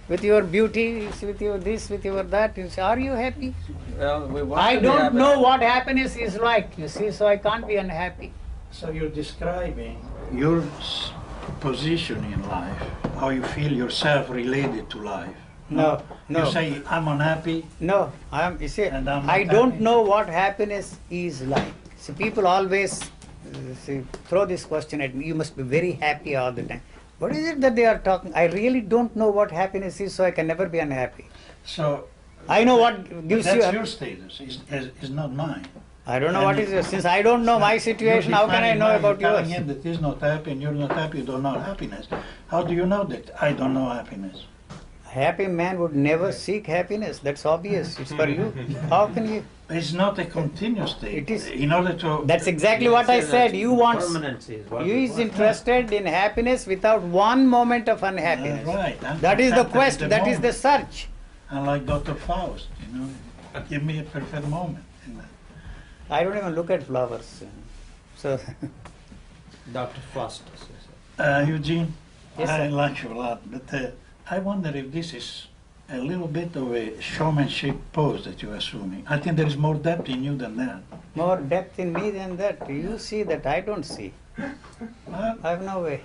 with your beauty, you see, with your this, with your that, you see, are you happy? Well, we want I to be don't happy. know what happiness is like, you see, so I can't be unhappy. So you're describing your position in life, how you feel yourself related to life. No. You say, I'm unhappy. No, you see, And I'm I not don't happy. know what happiness is like. See, people always throw this question at me, you must be very happy all the time. What is it that they are talking? I really don't know what happiness is, so I can never be unhappy. So I know what gives that's you... your status, is not mine. I don't know what is yours. Since I don't know my situation, how can I know about You're yours? telling him that he's not happy and you're not happy, you don't know happiness. How do you know that I don't know happiness? A happy man would never seek happiness. That's obvious. It's for you. How can you... It's not a continuous state. It is. In order to... That's exactly what I said. You want... Permanency is what You we is want. interested in happiness without one moment of unhappiness. Right. I'm That is the contented quest, at that is the moment. search. And like Dr. Faust, you know, give me a perfect moment. in that. I don't even look at flowers. So, Dr. Faustus. Eugene, Yes, I sir. like you a lot, but I wonder if this is a little bit of a showmanship pose that you're assuming. I think there is more depth in you than that. more depth in me than that. You see that I don't see. Well, I have no way.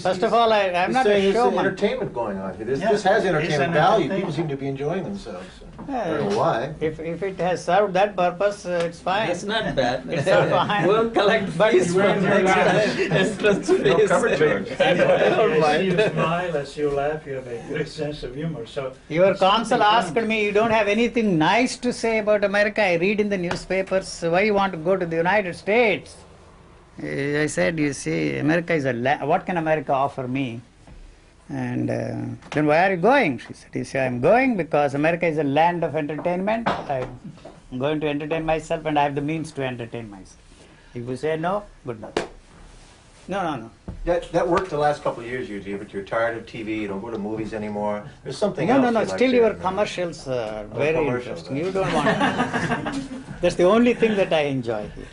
First of all, I'm not a There's showman. entertainment going on here. This Yeah, has it's an entertainment value. People entertainment. seem to be enjoying themselves. Yeah, I don't know why. If it has served that purpose, it's fine. It's not bad. It's not fine. We'll collect But fees you from went your next last. time. Entrance No fees. cover charge. I see you smile, I see you laugh, you have a great sense of humor. So Your something consul asked comes. me, you don't have anything nice to say about America. I read in the newspapers, why you want to go to the United States? I said, you see, America is a land. What can America offer me? And then why are you going? She said, you see, I'm going because America is a land of entertainment. I'm going to entertain myself and I have the means to entertain myself. If you say no, good luck. No. That worked the last couple of years, Eugene, but you're tired of TV, you don't go to movies anymore. There's something else. No. you like Still, to- your commercials are very commercials, interesting. You don't want. That's the only thing that I enjoy here.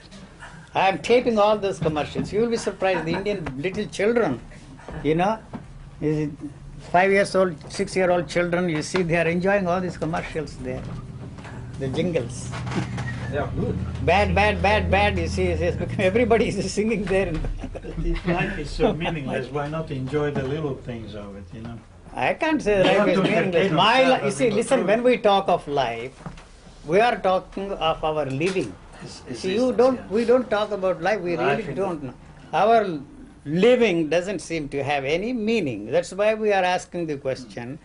I am taping all those commercials. You will be surprised. The Indian little children, you know, is it 5 years old, 6-year-old children. You see, they are enjoying all these commercials there, the jingles. They are good. Bad, bad, bad, bad. You see, everybody is singing there. If life is so meaningless, why not enjoy the little things of it, you know? I can't say You life have is to meaningless. entertain My yourself you as see, you go listen, through. when we talk of life, we are talking of our living. See, we don't talk about life, we Life really in don't know. Our living doesn't seem to have any meaning. That's why we are asking the question,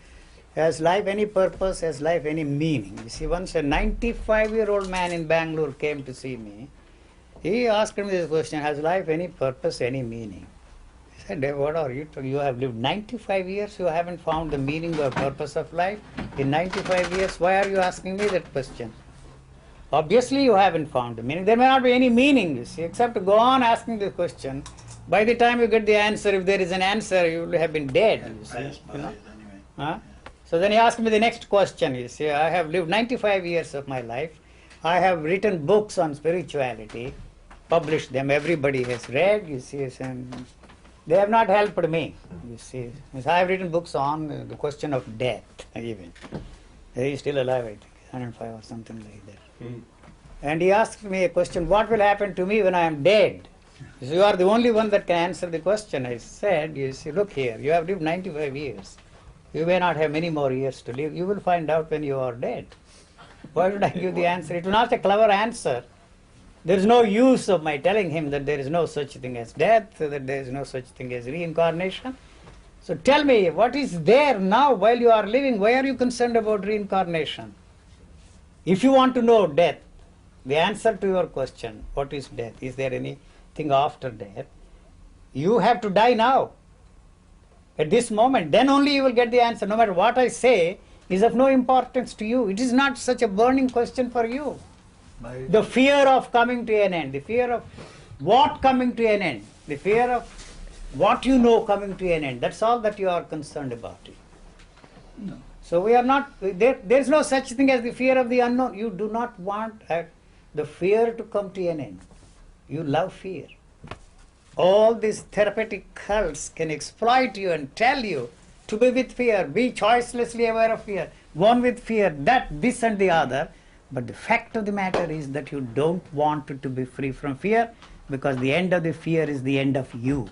has life any purpose, has life any meaning? You see, once a 95-year-old man in Bangalore came to see me, he asked me this question, has life any purpose, any meaning? I said, what are you talking? You have lived 95 years, you haven't found the meaning or purpose of life? In 95 years, why are you asking me that question? Obviously you haven't found the meaning. There may not be any meaning, you see, except to go on asking the question. By the time you get the answer, if there is an answer, you will have been dead, you see. You know? Huh? So then he asked me the next question, you see, I have lived 95 years of my life. I have written books on spirituality, published them, everybody has read, you see, and they have not helped me, you see. I have written books on the question of death, even. He is still alive, I think, 105 or something like that. And he asked me a question, what will happen to me when I am dead? So you are the only one that can answer the question. I said, you see, look here, you have lived 95 years. You may not have many more years to live. You will find out when you are dead. Why should I give the answer? It was not a clever answer. There is no use of my telling him that there is no such thing as death, that there is no such thing as reincarnation. So tell me, what is there now while you are living? Why are you concerned about reincarnation? If you want to know death, the answer to your question, what is death? Is there anything after death? You have to die now. At this moment, then only you will get the answer. No matter what I say is of no importance to you. It is not such a burning question for you. The fear of coming to an end, the fear of what coming to an end, the fear of what you know coming to an end, that's all that you are concerned about. No. So we are not, there is no such thing as the fear of the unknown. You do not want the fear to come to an end. You love fear. All these therapeutic cults can exploit you and tell you to be with fear, be choicelessly aware of fear, one with fear, that, this and the other. But the fact of the matter is that you don't want to be free from fear, because the end of the fear is the end of you.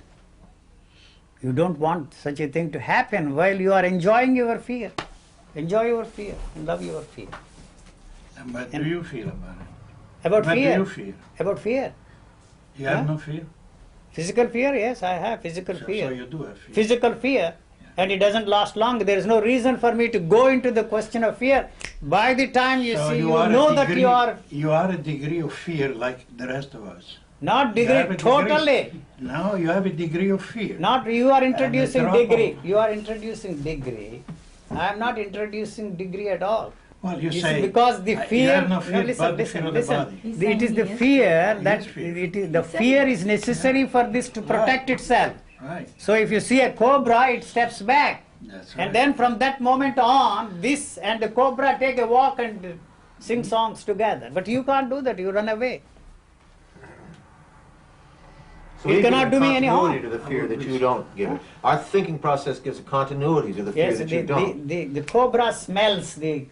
You don't want such a thing to happen while you are enjoying your fear. Enjoy your fear and love your fear. And what do you feel about it? About what fear? What do you feel? About fear. You have no fear? Physical fear, yes, I have physical fear. So you do have fear. Physical fear. And it doesn't last long. There is no reason for me to go into the question of fear. By the time you see, you know that you are... You are a degree of fear like the rest of us. Not degree, totally. No, you have a degree of fear. Not, you are introducing degree. You are introducing degree. I am not introducing degree at all. Well, you say... Because the fear... You have no fear, but the fear of the body. It is the fear that... The fear is necessary for this to protect itself. Right. So if you see a cobra, it steps back. That's right. And then from that moment on, this and the cobra take a walk and sing songs together. But you can't do that, you run away. So You cannot do me any harm. to the fear that you don't give it. Our thinking process gives a continuity to the fear Yes, that you don't. the cobra smells the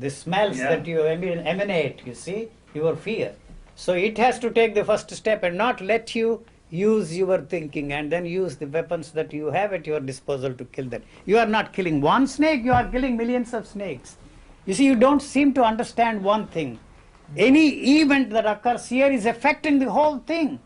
smells that you emanate, you see, your fear. So it has to take the first step and not let you use your thinking and then use the weapons that you have at your disposal to kill them. You are not killing one snake, you are killing millions of snakes. You see, you don't seem to understand one thing. Any event that occurs here is affecting the whole thing.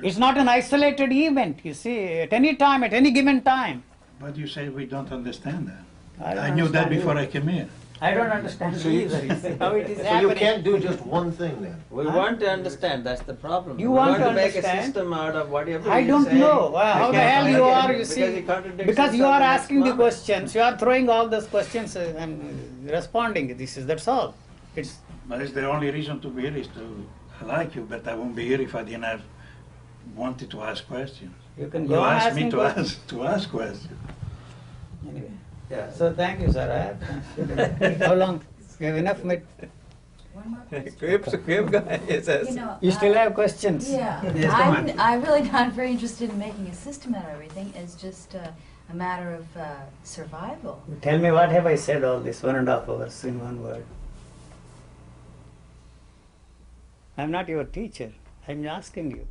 It's not an isolated event, you see, at any time, at any given time. But you say we don't understand that. I knew that understand before you. I came here. I don't understand So you- either. You see how it is So happening. you can't do just one thing then. We want to understand, that's the problem. You we want to make a understand? system out of whatever I you don't say. know how the hell you are, you Because see, he contradicts because you himself are the next asking the moment. questions, you are throwing all those questions and responding. That's all. It's But it's the only reason to be here is to like you, but I won't be here if I didn't have wanted to ask questions. you can You go on asked me asking to questions. ask questions. Anyway, Yeah. so thank you, sir. I have considered. How long? You have enough meat? Keep going, he says. You know, You still have questions? Yeah, Yes, come on. I'm really not very interested in making a system out of everything. It's just a matter of survival. Tell me, what have I said all this 1.5 hours in one word? I'm not your teacher. I'm asking you.